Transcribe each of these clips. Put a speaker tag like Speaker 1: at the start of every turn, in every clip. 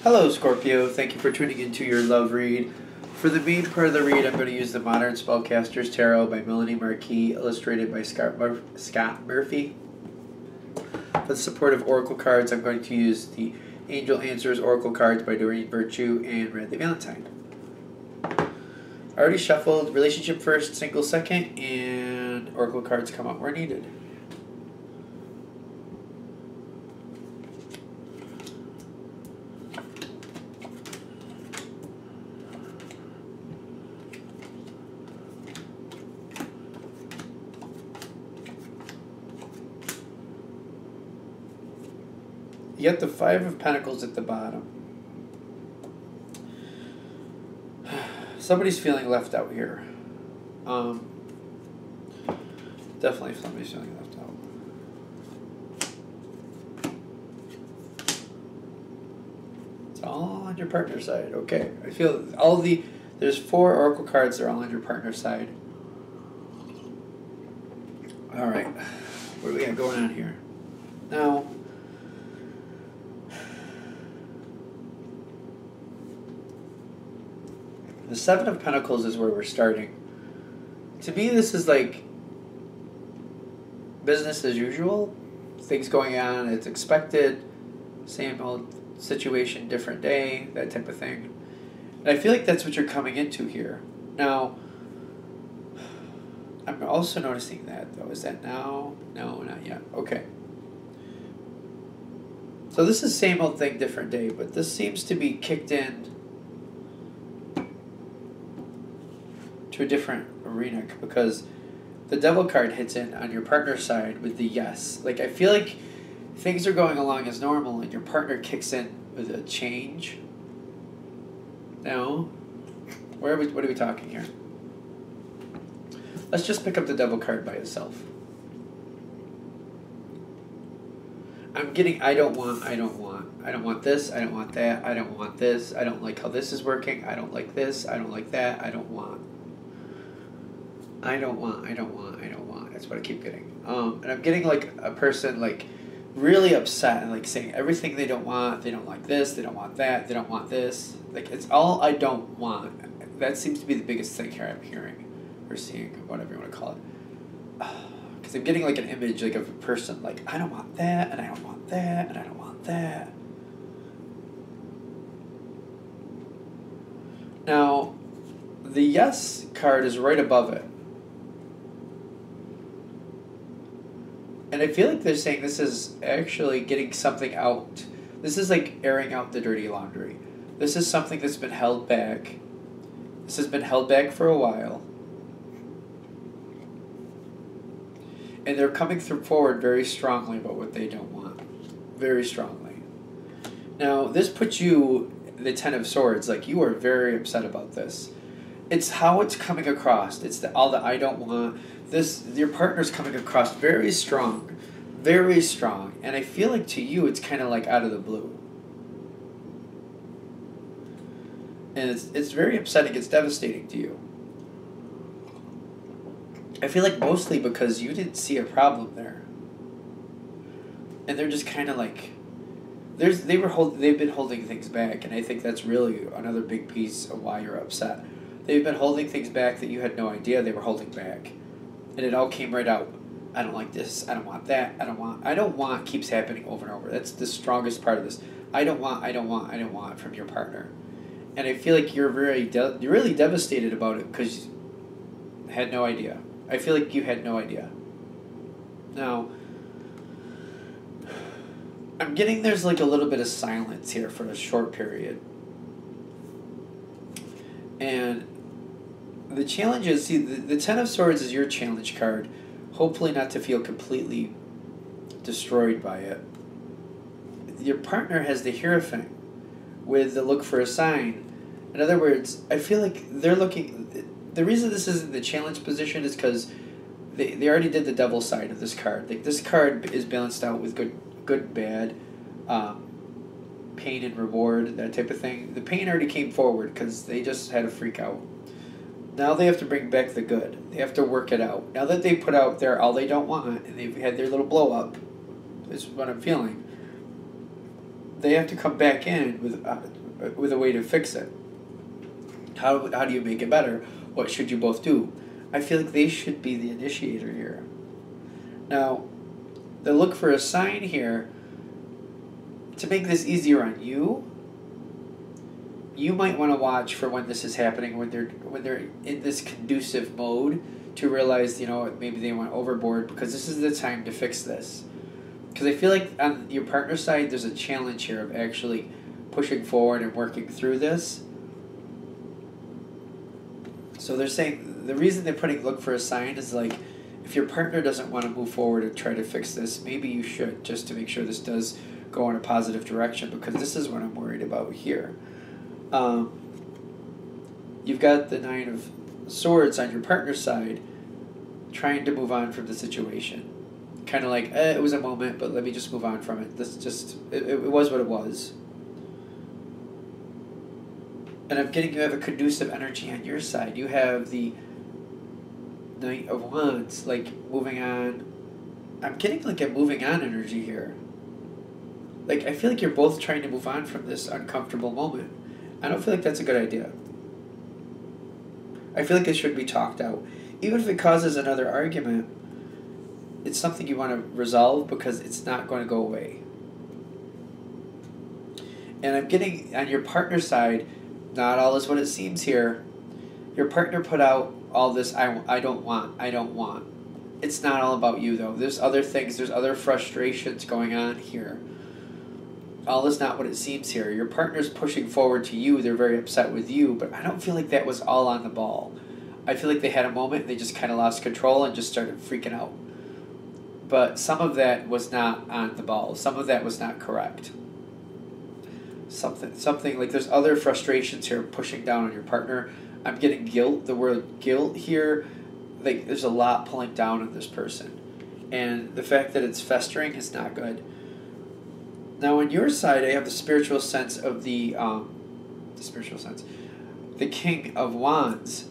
Speaker 1: Hello, Scorpio. Thank you for tuning into your love read. For the main part of the read, I'm going to use the Modern Spellcaster's Tarot by Melanie Marquis, illustrated by Scott Murphy. For the supportive oracle cards, I'm going to use the Angel Answers Oracle cards by Doreen Virtue and Radley Valentine. I already shuffled Relationship first, Single second, and Oracle cards come out where needed. You got the Five of Pentacles at the bottom. Somebody's feeling left out here. Definitely somebody's feeling left out. It's all on your partner's side. Okay. I feel there's 4 oracle cards that are all on your partner's side. Alright. What do we got going on here? Now, the Seven of Pentacles is where we're starting. To me, this is like business as usual. Things going on, it's expected. Same old situation, different day, that type of thing. And I feel like that's what you're coming into here. Now, I'm also noticing that, though. Is that now? No, not yet. Okay. So this is same old thing, different day, but this seems to be kicked in to a different arena, because the Devil card hits in on your partner's side with the yes. Like, I feel like things are going along as normal and your partner kicks in with a change. Now, what are we talking here? Let's just pick up the Devil card by itself. I'm getting I don't want this, I don't want that, I don't want this, I don't like how this is working, I don't like this, I don't like that, I don't want. That's what I keep getting. And I'm getting like a person like really upset and like saying everything they don't want. They don't like this. They don't want that. They don't want this. Like, it's all I don't want. That seems to be the biggest thing here I'm hearing or seeing, whatever you want to call it. Because I'm getting like an image like of a person like, I don't want that, and I don't want that, and I don't want that. Now, the yes card is right above it. And I feel like they're saying this is actually getting something out. This is like airing out the dirty laundry. This is something that's been held back. This has been held back for a while. And they're coming forward very strongly about what they don't want. Very strongly. Now, this puts you, the Ten of Swords, like you are very upset about this. It's how it's coming across. It's all the I don't want. Your partner's coming across very strong, and I feel like to you it's kind of like out of the blue, and it's very upsetting. It's devastating to you. I feel like mostly because you didn't see a problem there, and they're just kind of like they've been holding things back, and I think that's really another big piece of why you're upset. They've been holding things back that you had no idea they were holding back. And it all came right out. I don't like this. I don't want that. I don't want keeps happening over and over. That's the strongest part of this. I don't want from your partner. And I feel like you're really devastated about it because you had no idea. I feel like you had no idea. Now, I'm getting there's like a little bit of silence here for a short period. And the challenge is, see, the Ten of Swords is your challenge card. Hopefully not to feel completely destroyed by it. Your partner has the Hierophant with the look for a sign. In other words, I feel like they're looking... The reason this isn't the challenge position is because they already did the Devil side of this card. Like, this card is balanced out with good, bad, pain and reward, that type of thing. The pain already came forward because they just had a freak out. Now they have to bring back the good. They have to work it out. Now that they put out there all they don't want, and they've had their little blow up, is what I'm feeling. they have to come back in with a way to fix it. How do you make it better? What should you both do? I feel like they should be the initiator here. Now, they look for a sign here to make this easier on you. You might want to watch for when this is happening, when they're in this conducive mode, to realize, maybe they went overboard, because this is the time to fix this. Because I feel like on your partner side, there's a challenge here of actually pushing forward and working through this. So they're saying the reason they're putting look for a sign is like, if your partner doesn't want to move forward and try to fix this, maybe you should, just to make sure this does go in a positive direction, because this is what I'm worried about here. You've got the Nine of Swords on your partner's side, trying to move on from the situation. Kind of like, it was a moment, but let me just move on from it. It was what it was. And I'm getting you have a conducive energy on your side. You have the Knight of Wands, like moving on. I'm getting like a moving on energy here. Like, I feel like you're both trying to move on from this uncomfortable moment. I don't feel like that's a good idea. I feel like it should be talked out. Even if it causes another argument, it's something you want to resolve, because it's not going to go away. And I'm getting, on your partner side, not all is what it seems here. Your partner put out all this, I don't want. It's not all about you, though. There's other things, there's other frustrations going on here. All is not what it seems here. Your partner's pushing forward to you. They're very upset with you, but I don't feel like that was all on the ball. I feel like they had a moment and they just kind of lost control and just started freaking out. But some of that was not on the ball. Some of that was not correct. Something like there's other frustrations here pushing down on your partner. I'm getting guilt. The word guilt here, like there's a lot pulling down on this person. And the fact that it's festering is not good. Now on your side, I have the spiritual sense of the King of Wands,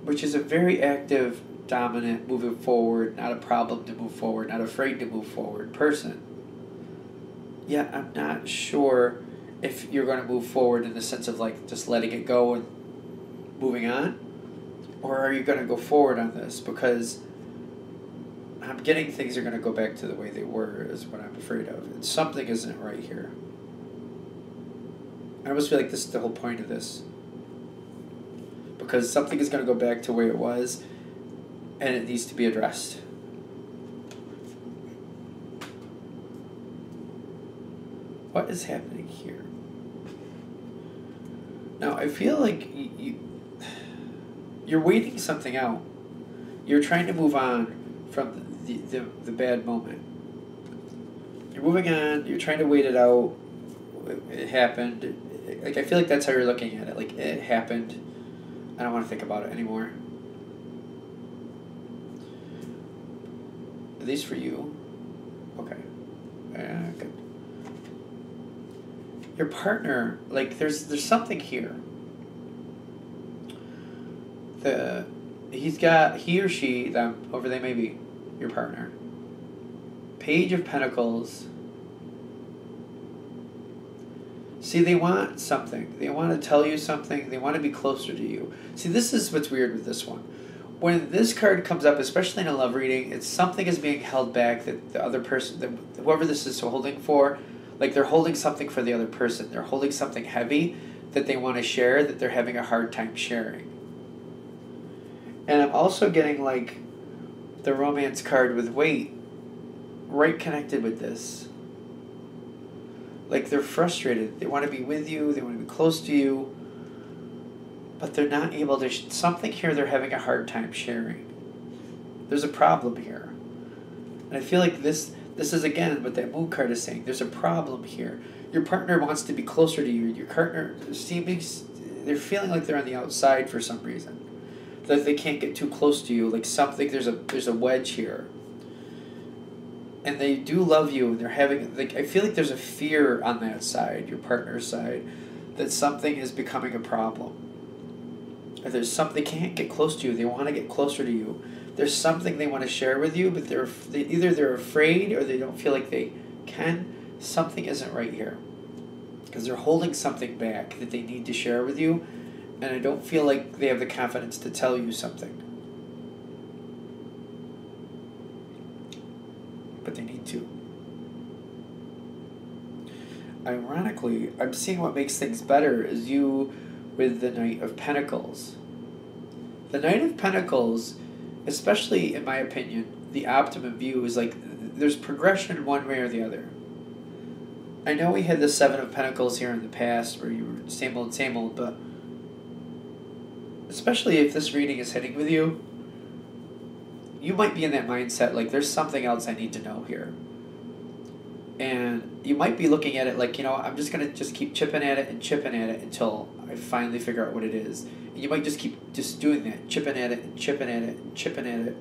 Speaker 1: which is a very active, dominant, moving forward, not a problem to move forward, not afraid to move forward person. Yeah, I'm not sure if you're going to move forward in the sense of like just letting it go and moving on, or are you going to go forward on this? Because I'm getting things are going to go back to the way they were, is what I'm afraid of. And something isn't right here. I almost feel like this is the whole point of this. Because something is going to go back to where it was, and it needs to be addressed. What is happening here? Now, I feel like you're waiting something out. You're trying to move on from the bad moment. You're moving on. You're trying to wait it out. It happened. Like, I feel like that's how you're looking at it. Like, it happened. I don't want to think about it anymore. At least for you. Okay. Good. Your partner, like, there's something here. He or she, them, whoever they may be, your partner. Page of Pentacles. See, they want something. They want to tell you something. They want to be closer to you. See, this is what's weird with this one. When this card comes up, especially in a love reading, it's something is being held back that the other person, whoever this is holding for, like they're holding something for the other person. They're holding something heavy that they want to share that they're having a hard time sharing. And I'm also getting like the romance card with weight right connected with this. Like they're frustrated. They want to be with you. They want to be close to you. But they're not able to... something here they're having a hard time sharing. There's a problem here. And I feel like this is, again, what that moon card is saying. There's a problem here. Your partner wants to be closer to you. Your partner... they're feeling like they're on the outside for some reason. That they can't get too close to you. Like something... There's a wedge here. And they do love you. And they're having... like I feel like there's a fear on that side, your partner's side, that something is becoming a problem. If there's something, they can't get close to you. They want to get closer to you. There's something they want to share with you, but they're either afraid or they don't feel like they can something isn't right here. Because they're holding something back that they need to share with you, and I don't feel like they have the confidence to tell you something. But they need to. Ironically, I'm seeing what makes things better is you with the Knight of Pentacles. The Knight of Pentacles, especially in my opinion, the optimum view is like there's progression one way or the other. I know we had the Seven of Pentacles here in the past where you were same old, but especially if this reading is hitting with you, you might be in that mindset like there's something else I need to know here. And you might be looking at it like, I'm just going to just keep chipping at it until I finally figure out what it is. And you might just keep just doing that, chipping at it and chipping at it and chipping at it.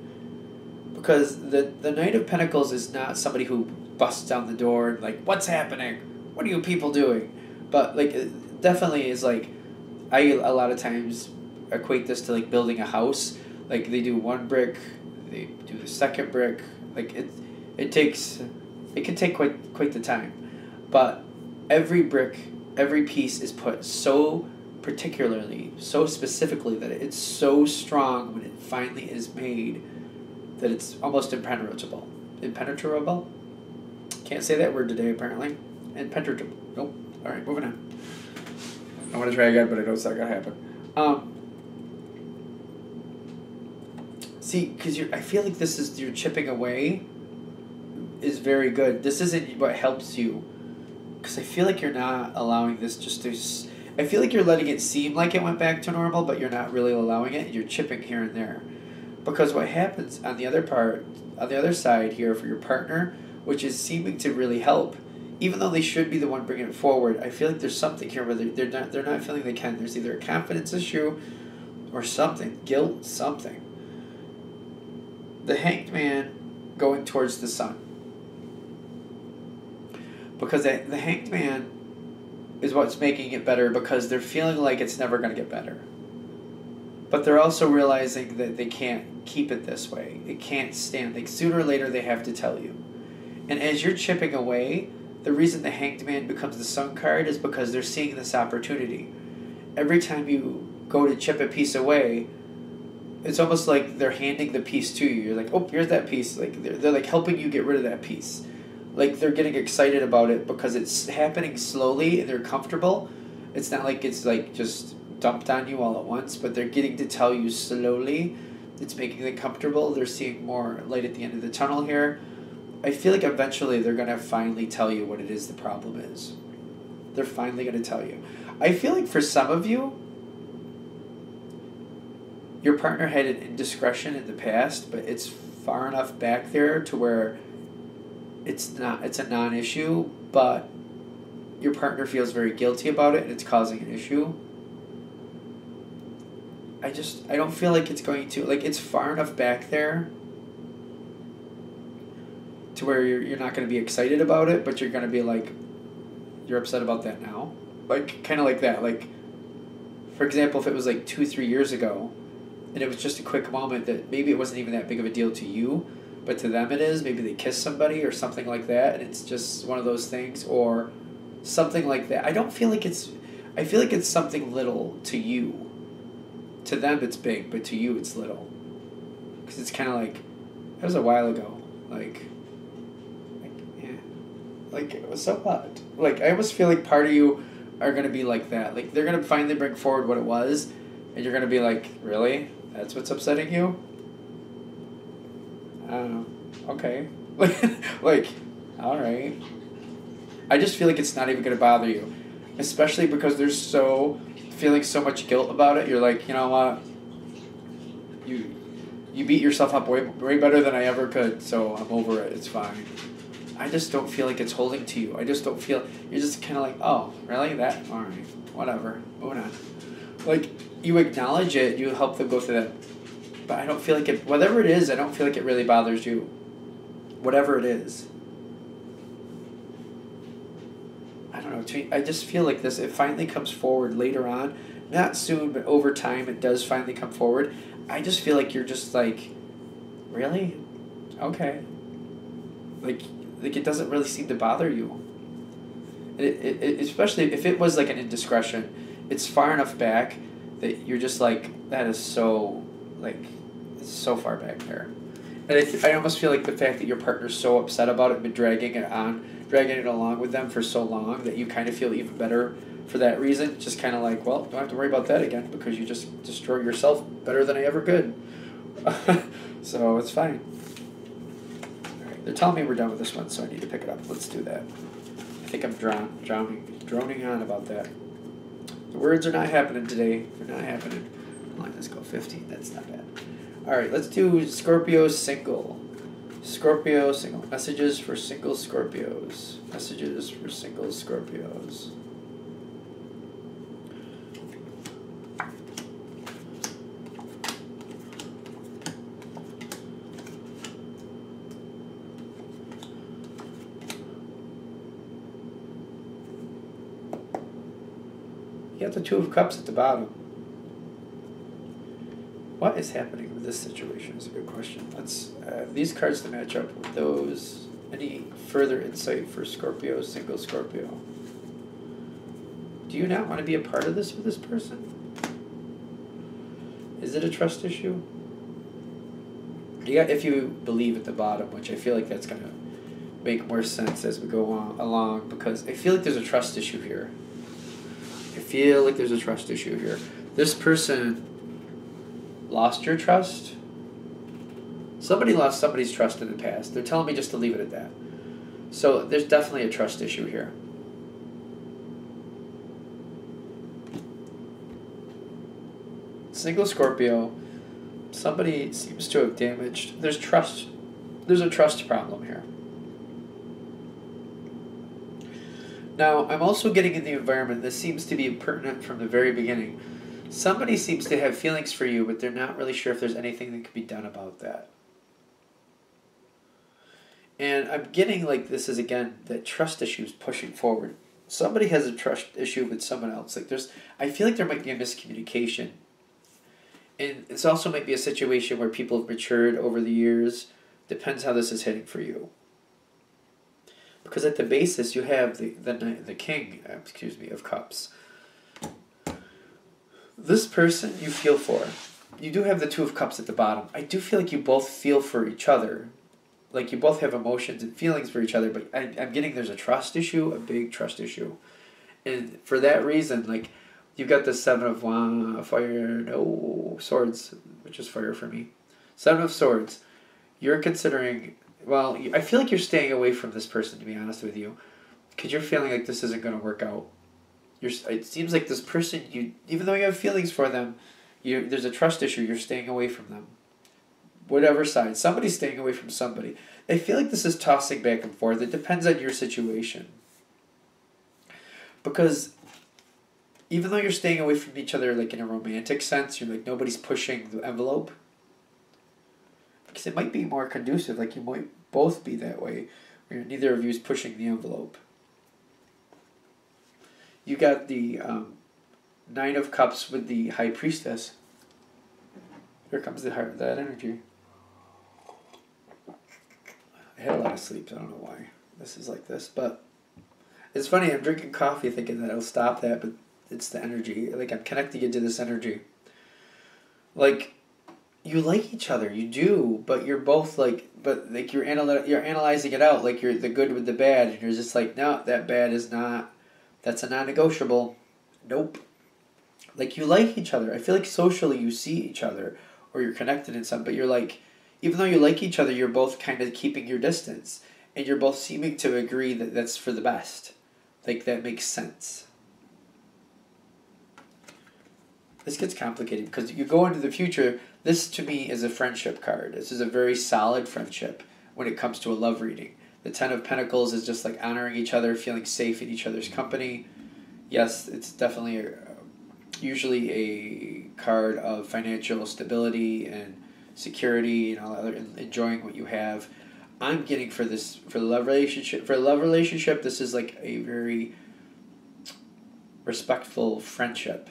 Speaker 1: Because the Knight of Pentacles is not somebody who busts down the door and like, what's happening? What are you people doing? But like, it definitely is like, I a lot of times equate this to like building a house. Like they do one brick, they do the second brick. Like it can take quite the time. But every brick, every piece is put so particularly, so specifically that it's so strong when it finally is made that it's almost impenetrable. Impenetrable? Can't say that word today, apparently. Impenetrable. Nope. Alright, moving on. I want to try again, but I know it's not going to happen. See, because I feel like this is, you're chipping away is very good. This isn't what helps you. Because I feel like you're not allowing this just to... I feel like you're letting it seem like it went back to normal, but you're not really allowing it. You're chipping here and there. Because what happens on the other side here for your partner, which is seeming to really help, even though they should be the one bringing it forward, I feel like there's something here where they're not feeling they can. There's either a confidence issue or something, guilt, something. The Hanged Man going towards the Sun. Because the Hanged Man is what's making it better because they're feeling like it's never going to get better. But they're also realizing that they can't keep it this way. It can't stand. Like sooner or later they have to tell you. And as you're chipping away, the reason the Hanged Man becomes the Sun card is because they're seeing this opportunity. Every time you go to chip a piece away, it's almost like they're handing the piece to you. You're like, oh, here's that piece. Like they're like helping you get rid of that piece. Like they're getting excited about it because it's happening slowly and they're comfortable. It's not like it's like just dumped on you all at once, but they're getting to tell you slowly. It's making them comfortable. They're seeing more light at the end of the tunnel here. I feel like eventually they're going to finally tell you what it is the problem is. They're finally going to tell you. I feel like for some of you, your partner had an indiscretion in the past, but it's far enough back there to where it's a non-issue, but your partner feels very guilty about it and it's causing an issue. I don't feel like it's going to, like, it's far enough back there to where you're not going to be excited about it, but you're going to be like, you're upset about that now. Like, kind of like that. Like, for example, if it was like 2-3 years ago, and it was just a quick moment that maybe it wasn't even that big of a deal to you, but to them it is. Maybe they kissed somebody or something like that, and it's just one of those things, or something like that. I feel like it's something little to you. To them it's big, but to you it's little. Because it's kind of like, that was a while ago. Like, yeah. Like, so what? Like, I almost feel like part of you are going to be like that. Like, they're going to finally bring forward what it was, and you're going to be like, really? That's what's upsetting you? I don't know. Okay. Like, alright. I just feel like it's not even going to bother you. Especially because there's feeling so much guilt about it. You're like, you know what? You beat yourself up way better than I ever could, so I'm over it. It's fine. I just don't feel like it's holding to you. I just don't feel... You're just kind of like, oh, really? That? Alright. Whatever. Moving on. Like, you acknowledge it. You help them go through that. But I don't feel like it... Whatever it is, I don't feel like it really bothers you. Whatever it is. I don't know. I just feel like this. It finally comes forward later on. Not soon, but over time it does finally come forward. I just feel like you're just like, really? Okay. Like it doesn't really seem to bother you. Especially if it was like an indiscretion, it's far enough back that you're just like, that is so, like, it's so far back there. And I almost feel like the fact that your partner's so upset about it and been dragging it along with them for so long, that you kind of feel even better for that reason. Just kind of like, well, don't have to worry about that again because you just destroyed yourself better than I ever could. So it's fine. All right, they're telling me we're done with this one, so I need to pick it up. Let's do that. I think I'm droning on about that. The words are not happening today. They're not happening. Let's go 15. That's not bad. All right, let's do Scorpio single. Scorpio single. Messages for single Scorpios. Messages for single Scorpios. You got the Two of Cups at the bottom. What is happening with this situation is a good question. Let's these cards to match up with those. Any further insight for Scorpio, single Scorpio? Do you not want to be a part of this with this person? Is it a trust issue? If you believe at the bottom, which I feel like that's going to make more sense as we go along, because I feel like there's a trust issue here. This person lost your trust. Somebody lost somebody's trust in the past. They're telling me just to leave it at that. So there's definitely a trust issue here. Single Scorpio, somebody seems to have damaged. There's a trust problem here. Now, I'm also getting in the environment that seems to be pertinent from the very beginning. Somebody seems to have feelings for you, but they're not really sure if there's anything that could be done about that. And I'm getting like this is, again, that trust issue is pushing forward. Somebody has a trust issue with someone else. I feel like there might be a miscommunication. And it's also might be a situation where people have matured over the years. Depends how this is hitting for you. Because at the basis, you have the King, of Cups. This person you feel for. You do have the Two of Cups at the bottom. I do feel like you both feel for each other. Like you both have emotions and feelings for each other, but I'm getting there's a trust issue, a big trust issue. And for that reason, like, you've got the Seven of Swords, which is fire for me. Seven of Swords. You're considering, well, I feel like you're staying away from this person, to be honest with you, because you're feeling like this isn't going to work out. It seems like this person, even though you have feelings for them, there's a trust issue. You're staying away from them. Whatever side. Somebody's staying away from somebody. I feel like this is tossing back and forth. It depends on your situation. Because even though you're staying away from each other, like in a romantic sense, you're like, nobody's pushing the envelope. Because it might be more conducive. Like you might both be that way, where neither of you is pushing the envelope. You got the Nine of Cups with the High Priestess. Here comes that energy. I had a lot of sleep, so I don't know why this is like this. But it's funny, I'm drinking coffee thinking that it'll stop that, but it's the energy. Like, I'm connecting it to this energy. Like, you like each other, you do, but you're both like, you're analyzing it out, like you're the good with the bad, and you're just like, no, that bad is not, that's a non-negotiable. Nope. Like, you like each other. I feel like socially you see each other, or you're connected in some, but you're like, even though you like each other, you're both kind of keeping your distance, and you're both seeming to agree that that's for the best. Like, that makes sense. This gets complicated because you go into the future. This, to me, is a friendship card. This is a very solid friendship when it comes to a love reading. The Ten of Pentacles is just like honoring each other, feeling safe in each other's company. Yes, it's definitely usually a card of financial stability and security and all other, enjoying what you have. I'm getting for the love relationship. For a love relationship, this is like a very respectful friendship,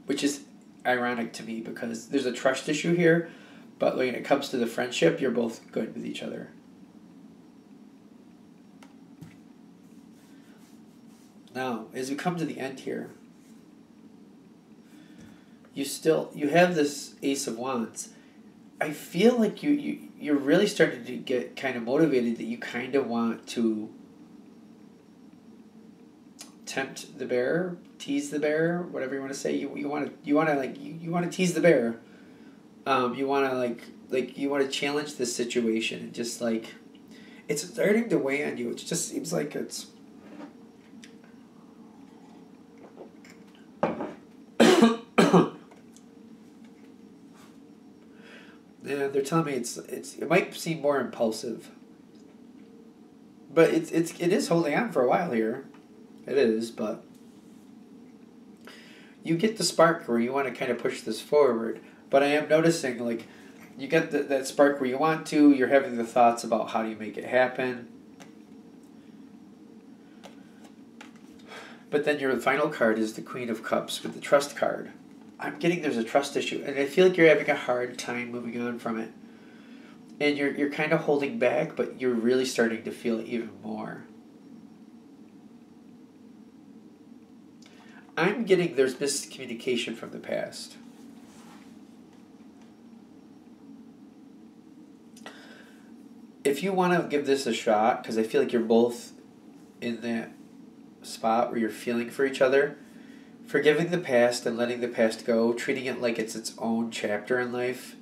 Speaker 1: which is ironic to me because there's a trust issue here, but when it comes to the friendship, you're both good with each other. Now, as we come to the end here, you have this Ace of Wands. I feel like you're really starting to get kind of motivated that you kind of want to tempt the bear, tease the bear, whatever you want to say. You want to tease the bear. You want to you want to challenge this situation and just like it's starting to weigh on you. It just seems like it's yeah, they're telling me it might seem more impulsive. But it is holding on for a while here. It is, but you get the spark where you want to kind of push this forward. But I am noticing, like, you get that spark where you want to, you're having the thoughts about how do you make it happen. But then your final card is the Queen of Cups with the Trust card. I'm getting there's a trust issue, and I feel like you're having a hard time moving on from it. And you're kind of holding back, but you're really starting to feel it even more. I'm getting there's miscommunication from the past. If you want to give this a shot, because I feel like you're both in that spot where you're feeling for each other, forgiving the past and letting the past go, treating it like it's its own chapter in life,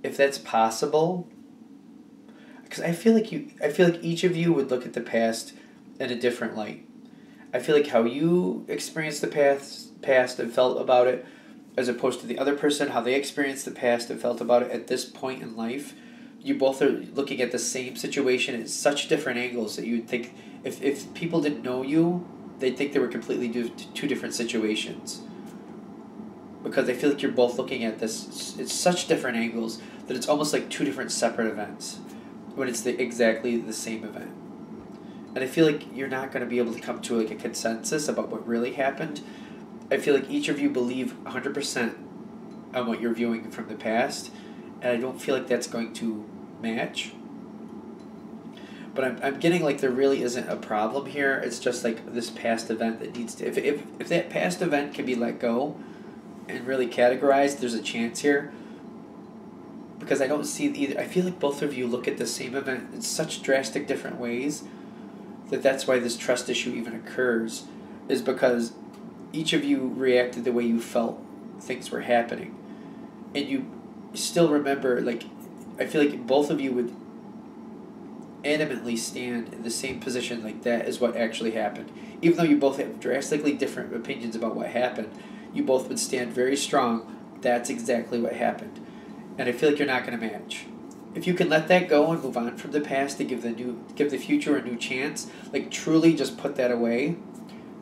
Speaker 1: if that's possible, because I feel like each of you would look at the past in a different light. I feel like how you experienced the past and felt about it, as opposed to the other person, how they experienced the past and felt about it at this point in life. You both are looking at the same situation at such different angles that you would think, if people didn't know you, they'd think they were completely two different situations. Because I feel like you're both looking at this at such different angles that it's almost like two different separate events, when it's exactly the same event. And I feel like you're not going to be able to come to like a consensus about what really happened. I feel like each of you believe 100% on what you're viewing from the past, and I don't feel like that's going to match. But I'm getting like there really isn't a problem here. It's just like this past event that needs to... If that past event can be let go and really categorized, there's a chance here. Because I don't see either... I feel like both of you look at the same event in such drastic different ways that's why this trust issue even occurs, is because each of you reacted the way you felt things were happening. And you still remember, like, I feel like both of you would adamantly stand in the same position, like that is what actually happened. Even though you both have drastically different opinions about what happened, you both would stand very strong, that's exactly what happened. And I feel like you're not going to match. If you can let that go and move on from the past to give the future a new chance, like truly just put that away,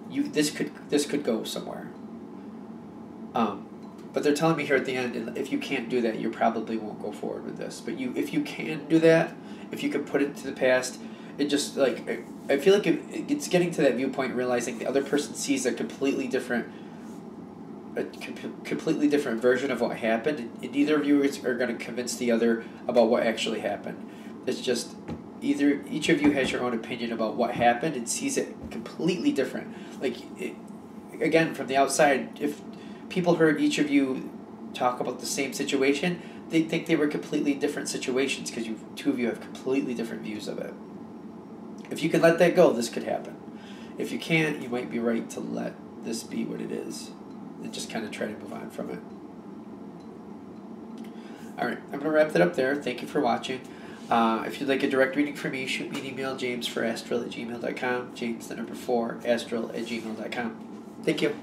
Speaker 1: this could go somewhere. But they're telling me here at the end, if you can't do that, you probably won't go forward with this. But if you can do that, if you can put it to the past, it just like I feel like it's getting to that viewpoint, realizing the other person sees a completely different version of what happened, and neither of you are going to convince the other about what actually happened. It's just each of you has your own opinion about what happened and sees it completely different. Like, again, from the outside, if people heard each of you talk about the same situation, they'd think they were completely different situations because two of you have completely different views of it. If you can let that go, this could happen. If you can't, you might be right to let this be what it is and just kind of try to move on from it. Alright, I'm going to wrap that up there. Thank you for watching. If you'd like a direct reading from me, shoot me an email, james4astral@gmail.com, james4astral@gmail.com. Thank you.